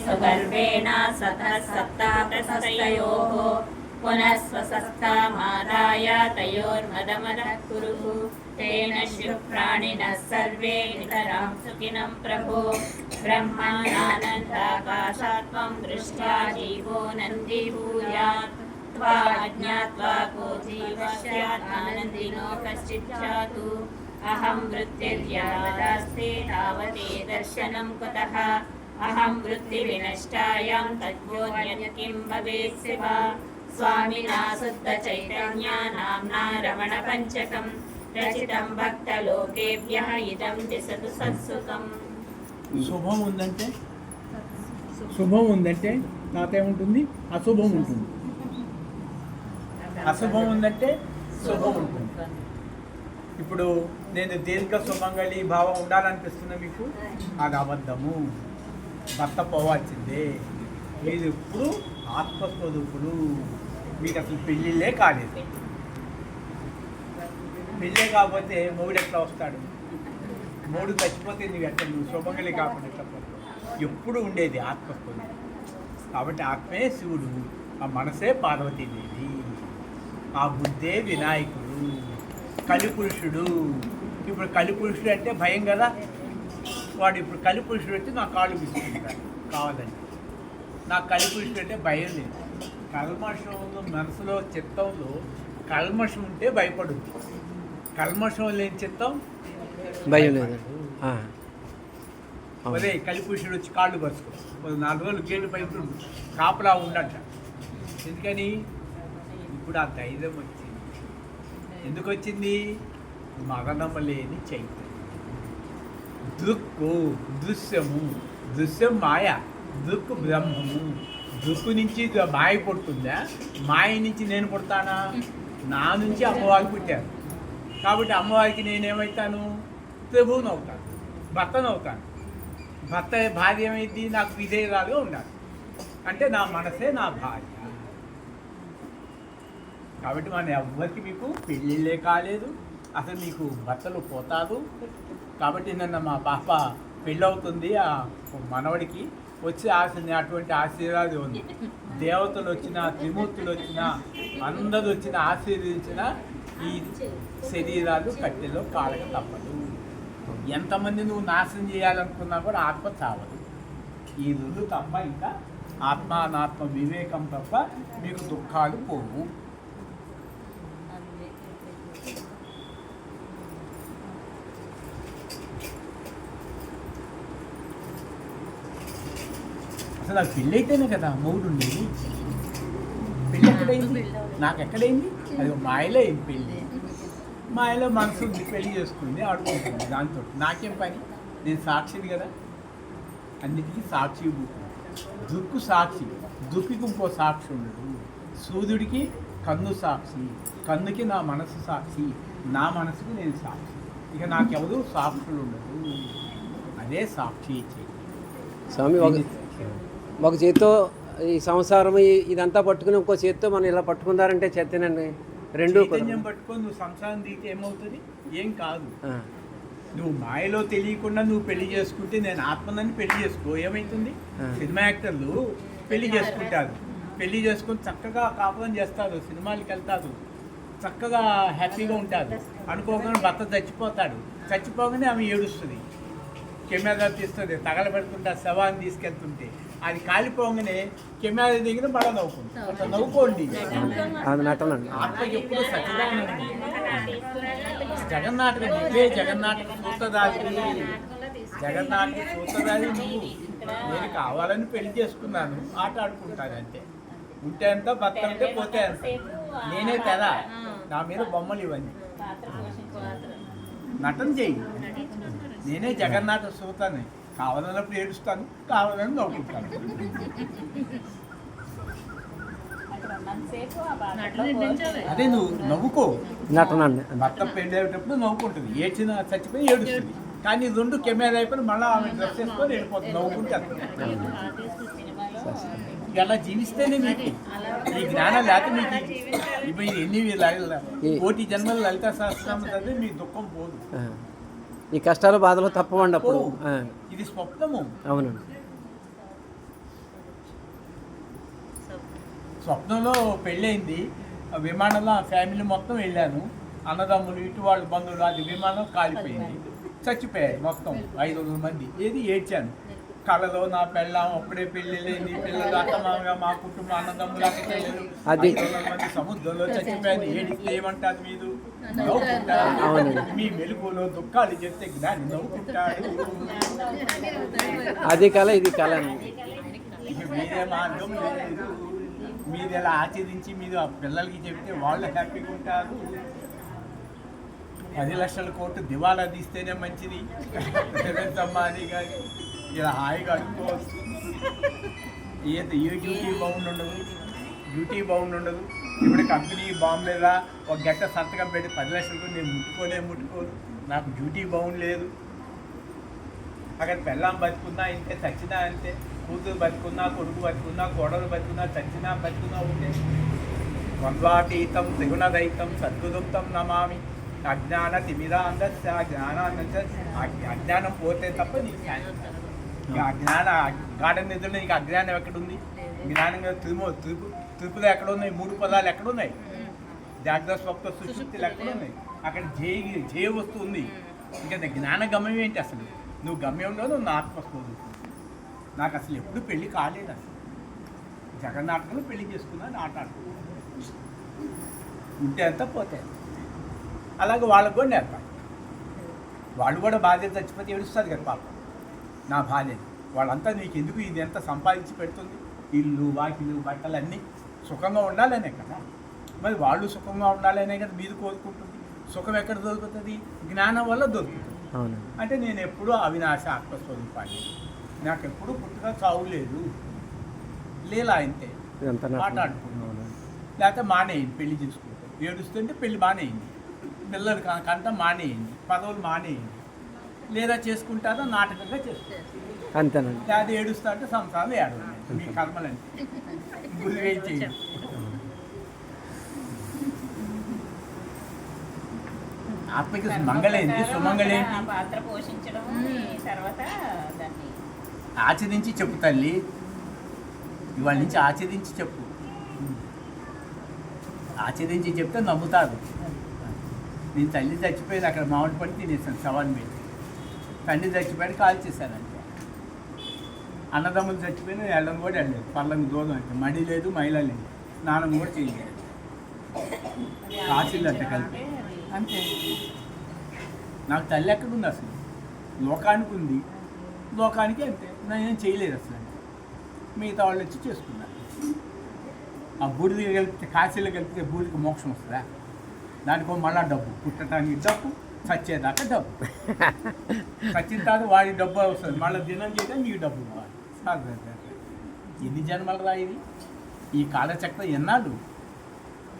सुगर्वेण सतः सत्ताप्रशस्तयोः पुनः स्वसत्तामादाय तयोर्मदमदः कुरुः तेन शुभ्राणिनः सर्वे नितरां सुखिनं प्रभो ब्रह्मानन्दाकाशात्मं दृष्ट्वा जीवो नन्दीभूयात् त्वा अज्ञात्वा को जीवस्यानन्दिनो कश्चित् जातु अहं वृत्तिर्यावदस्ति तावते दर्शनं कुतः अहं वृत्तिविनष्टायां तद्योन्यत् किं भवेत् शिवा स्वामिना शुद्धचैतन्या नाम्ना रमणपञ्चकं रचितं भक्तलोकेभ्यः इदं दिशतु सत्सुखम्. శుభం ఉందంటే నాకేముంటుంది, అశుభం ఉంటుంది. అశుభం ఉందంటే శుభం ఉంటుంది. ఇప్పుడు నేను దీర్ఘ సుమంగళి భావం ఉండాలనిపిస్తున్నా మీకు, అది అబద్ధము. భర్త పోవాల్సిందే. మీరు ఇప్పుడు ఆత్మస్వరూపులు. మీకు అసలు పెళ్ళిళ్ళే కాలేదు. పెళ్ళే కాకపోతే మొగుడు ఎట్లా వస్తాడు? మొగుడు చచ్చిపోతే నువ్వు సుమంగళి కాకుండా ఎట్లా పోతావు? ఎప్పుడు ఉండేది ఆత్మస్వరూపం. కాబట్టి ఆత్మే శివుడు, ఆ మనసే పార్వతీదేవి, ఆ బుద్ధే వినాయకుడు, కలిపురుషుడు. ఇప్పుడు కలిపురుషుడు అంటే భయం కదా. వాడు ఇప్పుడు కలిపురుషుడు వచ్చి నా కాళ్ళు తీసుకుంటాడు కావాలని. నాకు కలిపురుషుడు అంటే భయం లేదు. కల్మషంలో మనసులో చిత్తంలో కల్మషం ఉంటే భయపడు. కల్మషం లేని చిత్తం భయం లేదు. అదే కలిపురుషుడు వచ్చి కాళ్ళు పరుచుకో, 4 రోజులు గేటు పైపు కాపలా ఉండట. ఎందుకని? ఇప్పుడు ఆ ధైర్యం వచ్చింది. ఎందుకు వచ్చింది? మరణము లేని చైతన్యం. దృక్కు దృశ్యము, దృశ్యం మాయ, దృక్కు బ్రహ్మము. దృక్కు నుంచి మాయ పుడుతుందా? మాయ నుంచి నేను పుడతానా? నా నుంచి అమ్మవారికి పుట్టాను. కాబట్టి అమ్మవారికి నేనేమవుతాను? ప్రభువును అవుతాను, భర్తను అవుతాను. భర్త భార్య ఏమైంది? నాకు విధేయురాలుగా ఉండాలి. అంటే నా మనసే నా భార్య. కాబట్టి మన ఎవ్వరికి మీకు పెళ్ళిళ్ళే కాలేదు. అసలు మీకు భర్తలు పోతారు. కాబట్టి నిన్న మా పాప పెళ్ళవుతుంది, ఆ మనవడికి వచ్చి అటువంటి ఆశీర్వాదం ఉంది. దేవతలు వచ్చినా, త్రిమూర్తులు వచ్చినా, అందరూ వచ్చిన ఆశీర్వదించిన ఈ శరీరాలు కట్టెలో కాలక తప్పదు. ఎంతమంది నువ్వు నాశనం చేయాలనుకున్నా కూడా ఆత్మ చావదు. ఈ రెండు తప్ప ఇంకా ఆత్మ అనాత్మ వివేకం తప్ప మీకు దుఃఖాలు పోవు. అసలు నాకు పెళ్ళి అయితేనే కదా మొగుడు ఉండేది. పెళ్ళి ఎక్కడైంది? నాకు ఎక్కడైంది? అది మాయలో అయింది పెళ్ళి. మాయలో మనసు పెళ్లి చేసుకుంది, ఆడుకుంటుంది. దాంతో నాకేం పని? నేను సాక్షిని కదా. అన్నిటికీ సాక్షి. దుక్కు సాక్షి, దుక్కికి ఇంకో సాక్షి ఉండదు. సూర్యుడికి కన్ను సాక్షి, కన్నుకి నా మనసు సాక్షి, నా మనసుకి నేను సాక్షి. ఇక నాకెవరు సాక్షులు ఉండదు. అదే సాక్షి స్వామి. ఒక చేత్తో ఈ సంసారం ఇదంతా పట్టుకుని ఇంకో చేత్తో మనం ఇలా పట్టుకున్నారంటే చెత్తనండి. రెండు చైతన్యం పట్టుకొని నువ్వు సంసారం దిగితే ఏమవుతుంది? ఏం కాదు. నువ్వు మాయలో తెలియకుండా నువ్వు పెళ్లి చేసుకుంటే నేను ఆత్మనని పెళ్లి చేసుకో, ఏమవుతుంది? సినిమా యాక్టర్లు పెళ్లి చేసుకుంటారు. పెళ్లి చేసుకుని చక్కగా కాపురం చేస్తారు, సినిమాలకు వెళ్తారు, చక్కగా హ్యాపీగా ఉంటారు. అనుకోకుండా భర్త చచ్చిపోతాడు. చచ్చిపోగానే ఆమె ఏడుస్తుంది, కెమెరా తీస్తుంది, తగలబెడుతుంటే శవాన్ని తీసుకెళ్తుంటే అది కాలిపోగానే కెమెరా దిగిన మళ్ళీ నవ్వుకుంటుంది. అట్లా నవ్వుకోండి. ఆత్మకి ఎప్పుడు సచ్చిదానం. జగన్నాటక నువ్వే, జగన్నాటక సూత్రధారి, జగన్నాటక సూత్రధారి నువ్వు. నేను కావాలని పెళ్లి చేసుకున్నాను, ఆట ఆడుకుంటాను అంతే. ఉంటే అంత, భర్త ఉంటే పోతే అంత. నేనే తెరా, నా మీద బొమ్మలు ఇవన్నీ. నటన చెయ్యి. నేనే జగన్నాథ సూతాన్ని. కావాలన్నప్పుడు ఏడుస్తాను, కావాలని నవ్వుకుంటాను. అదే నువ్వు నవ్వుకో. భర్త పెళ్లి అయ్యేటప్పుడు నవ్వుకుంటుంది, ఏడ్చిన చచ్చిపోయి ఏడుస్తుంది. కానీ 2 కెమెరా అయిపోయి మళ్ళీ ఆమె డ్రెస్ వేసుకొని వెళ్ళిపోతుంది, నవ్వుకుంటే. ఇలా జీవిస్తేనే మీకు ఈ జ్ఞానం. లేకపోతే మీకు ఇప్పుడు ఎన్ని కోటి జన్మలు లలిత సహస్రనామం చదివి మీ దుఃఖం పోదు. ఈ కష్టాలు బాధలు తప్పవండి అప్పుడు. ఇది స్వప్నము. అవునండి. స్వప్నంలో పెళ్ళయింది, ఆ విమానంలో ఆ ఫ్యామిలీ మొత్తం వెళ్ళాను, అన్నదమ్ములు ఇటు వాళ్ళు బంధువులు, అది విమానం కాలిపోయింది, చచ్చిపోయారు మొత్తం 500 మంది. ఏది ఏడ్చాను కళలో, నా పెళ్ళాం అప్పుడే పెళ్ళి లేని పిల్లలు, అత్తమామగా మా కుటుంబం, అన్నదమ్ములు, అక్క చెల్లెలు 500 మంది సముద్రంలో చచ్చిపోయారు. ఏడిస్తే ఏమంటారు మీరు? నవ్వుకుంటారు. మీ మెలుగులో దుఃఖాలు చెప్తే జ్ఞాని నవ్వుకుంటాడు. అది కళ, ఇది కళ. మీరే మార్గం లేదు, మీరు ఎలా ఆచరించి మీరు ఆ పిల్లలకి చెప్తే వాళ్ళు హ్యాపీగా ఉంటారు. 10 లక్షల కోట్లు దివాలా తీస్తేనే మంచిది. సంపాది కానీ ఇలా హాయిగా అడుక్కోవచ్చు. ఏ డ్యూటీ బౌండ్ ఉండదు, డ్యూటీ బౌండ్ ఉండదు. ఇప్పుడు కంపెనీ బాంబేలా ఒక గంట సంతకం పెట్టి 10 లక్షలకు నేను ముట్టుకోను, నాకు డ్యూటీ బౌండ్ లేదు. అక్కడ పెళ్ళాం బతుకున్నా ఇంతే, చచ్చినా అంతే, కూతురు బతుకున్నా, కొడుకు బతుకున్నా, కోడలు బతుకున్నా, చచ్చినా బతుకున్నా ఉంటే. ద్వంద్వాతీతం త్రిగుణరహితం సద్గురుతం నమామి. అజ్ఞాన తిమిరాంధస్య జ్ఞానానంద. అజ్ఞానం పోతే తప్ప నీకు అజ్ఞాన గాఢ నిధులు నీకు అజ్ఞానం ఎక్కడుంది? జ్ఞానంగా తిరుపతిలో ఎక్కడ ఉన్నాయి? 3 పదాలు ఎక్కడున్నాయి? జాగ్రత్త స్వప్న సుశుక్తులు ఎక్కడున్నాయి? అక్కడ జయ వస్తువు ఉంది. ఇంకా జ్ఞాన గమ్యం ఏంటి అసలు? నువ్వు గమ్యంలో నువ్వు నా ఆత్మస్వరూపం. నాకు అసలు ఎప్పుడు పెళ్ళి కాలేదు. అసలు జగన్నాటకంలో పెళ్లి చేసుకున్నాను, ఆట ఆడుకున్నాను. ఉంటే అంతా పోతే అలాగే వాళ్ళకు కూడా నేర్పాలి. వాళ్ళు కూడా బాధ్యత చచ్చిపోతే ఏడుస్తుంది కదా పాపం. నా భార్య వాళ్ళంతా నీకు ఎందుకు, ఇది ఎంత సంపాదించి పెడుతుంది, ఇల్లు వాకిలు బట్టలు అన్నీ సుఖంగా ఉండాలనే కదా. మరి వాళ్ళు సుఖంగా ఉండాలనే కదా మీరు కోరుకుంటుంది. సుఖం ఎక్కడ దొరుకుతుంది? జ్ఞానం వల్ల దొరుకుతుంది. అంటే నేను ఎప్పుడూ అవినాశ ఆత్మస్వరూపాన్ని, నాకు ఎప్పుడు పుట్టుక చావు లేదు, లేలా అంతే. మాట్లాడుకున్నాను, లేకపోతే మానేయండి పెళ్లి చేసుకుంటాం. ఏడుస్తుంటే పెళ్లి మానేయండి, పిల్లలు కంట మానేయండి, పదవులు మానేయండి, లేదా చేసుకుంటారో నాటకంగా చేసుకుంటారు అంతేనండి. లేదా ఏడుస్తా అంటే సంసారం ఏడవండి, మీ కర్మలంటే గురివేం చేయండి. ఆత్మకి మంగళేంది, సుమంగళేంటి? పాత్ర పోషించడం, తర్వాత దాన్ని ఆచరించి చెప్పు తల్లి, ఇవాళ నుంచి ఆచరించి చెప్పు. ఆచరించి చెప్తే నమ్ముతారు. నేను తల్లి చచ్చిపోయింది, అక్కడ మామిడి పడి తినేసాను శవాన్ని పెట్టి. తండ్రి చచ్చిపోయి కాల్ చేశానంటే, అన్నదమ్ములు చచ్చిపోయినా వెళ్ళడం కూడా వెళ్ళలేదు. పళ్ళని దూరం అంటే మడి లేదు, మైల లేదు, స్నానం కూడా చేయలేదు. కాశీలు అంటే కలిపి అంతే. నాకు తల్లి ఎక్కడుంది అసలు? లోకానికి ఉంది, లోకానికి అంతే. నేనేం చేయలేదు అసలు. మిగతా వాళ్ళు వచ్చి చేసుకున్నారు. ఆ బూడిది కలిపితే, కాశీలో కలిపితే బూడికి మోక్షం వస్తుందా? దానికో మళ్ళా డబ్బు, పుట్టడానికి డబ్బు, చచ్చేదాకా డబ్బు. చచ్చిన తర్వాత వాడి డబ్బు వస్తుంది, మళ్ళీ దినం చేస్తే మీకు డబ్బు ఇవ్వాలి. ఎన్ని జన్మలు రా ఇది? ఈ కాలచక్రం ఎన్నాళ్ళు?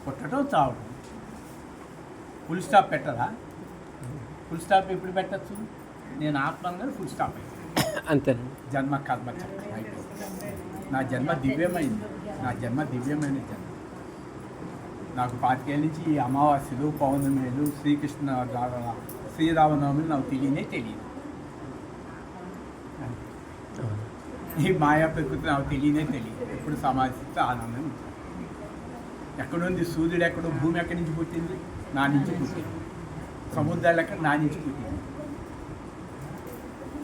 పుట్టడం, చావడం. ఫుల్ స్టాప్ పెట్టదా? ఫుల్ స్టాప్ ఎప్పుడు పెట్టచ్చు? నేను ఆత్మగా ఫుల్ స్టాప్ అయిపోయింది. అంతేనండి. జన్మ కర్మ చక్రం అయిపోయింది. నా జన్మ దివ్యమైంది, నా జన్మ దివ్యమైన జన్మ. నాకు 25 ఏళ్ళ నుంచి ఈ అమావాస్యలు, పౌర్ణమిలు, శ్రీరామనవమిలు నాకు తెలియదు. ఈ మాయా ప్రకృతి నాకు తెలియదు. ఎప్పుడు సమాధిస్తే ఆనందం. ఎక్కడుంది సూర్యుడు? ఎక్కడో, భూమి ఎక్కడి నుంచి పుట్టింది? నా నుంచి పుట్టింది. సముద్రాలు ఎక్కడ? నా నుంచి పుట్టింది.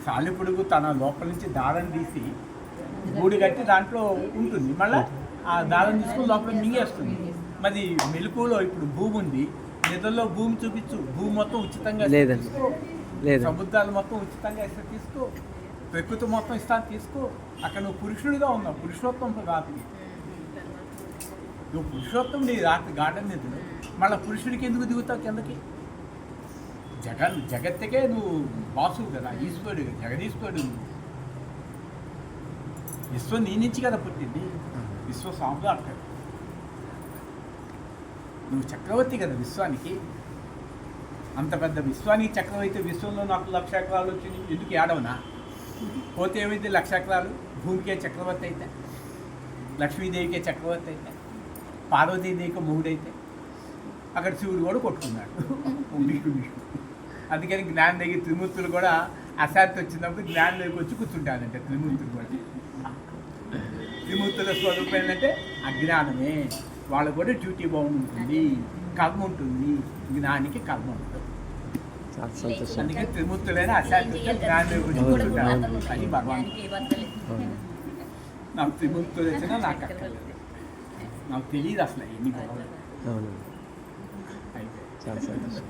సాలిపుడుగు తన లోపల నుంచి దారం తీసి గూడు కట్టి దాంట్లో ఉంటుంది, మళ్ళీ ఆ దారం తీసుకుని లోపల మింగేస్తుంది. మరి మెలకువలో ఇప్పుడు భూమి ఉంది, నిధుల్లో భూమి చూపించు. భూమి మొత్తం ఉచితంగా లేదండి, లేదు. సముద్రాలు మొత్తం ఉచితంగా ఇస్తే తీసుకో, ప్రకృతి మొత్తం ఇస్తాను తీసుకో. అక్కడ నువ్వు పురుషుడిగా ఉన్నావు, పురుషోత్తం కాదు. నువ్వు పురుషోత్తం నీ రాత్రి గార్డెన్ నిధులు, మళ్ళీ పురుషుడికి ఎందుకు దిగుతావు కిందకి? జగత్తుకే నువ్వు బాసు కదా, ఈశ్వరుడు, జగదీశ్వరుడు. విశ్వం నీ నుంచి కదా పుట్టింది, విశ్వ సామ్రాట్ కదా. నువ్వు చక్రవర్తి కదా విశ్వానికి. అంత పెద్ద విశ్వానికి చక్రవర్తి. విశ్వంలో నాకు 1,00,000 ఎకరాలు వచ్చింది, ఎందుకు ఏడవనా? పోతే ఏమైంది? 1,00,000 ఎకరాలు భూమికే చక్రవర్తి అయితే, లక్ష్మీదేవికే చక్రవర్తి అయితే, పార్వతీదేవికి మొగుడైతే, అక్కడ శివుడు కూడా కొట్టుకున్నాడు. అందుకని జ్ఞానం దగ్గర త్రిమూర్తులు కూడా అశాంతి వచ్చినప్పుడు జ్ఞానం దగ్గరికి వచ్చి కూర్చుంటానంటే త్రిమూర్తులు కూడా. త్రిమూర్తుల స్వరూపం ఏంటంటే అజ్ఞానమే. వాళ్ళకు కూడా డ్యూటీ బౌండ్ ఉంటుంది, కర్మ ఉంటుంది. జ్ఞానికి కర్మ ఉంటుంది. చాలా సంతోషం. అందుకే త్రిమూర్తులైన అశాశ్వత జ్ఞానం గురించి కూర్చుంటారు. అది భగవాన్. నాకు త్రిమూర్తులు వచ్చినా నాకు అక్కర్లేదు, నాకు తెలియదు అసలు ఎన్ని గొడవలు. అవును, అయితే చాలా సంతోషం.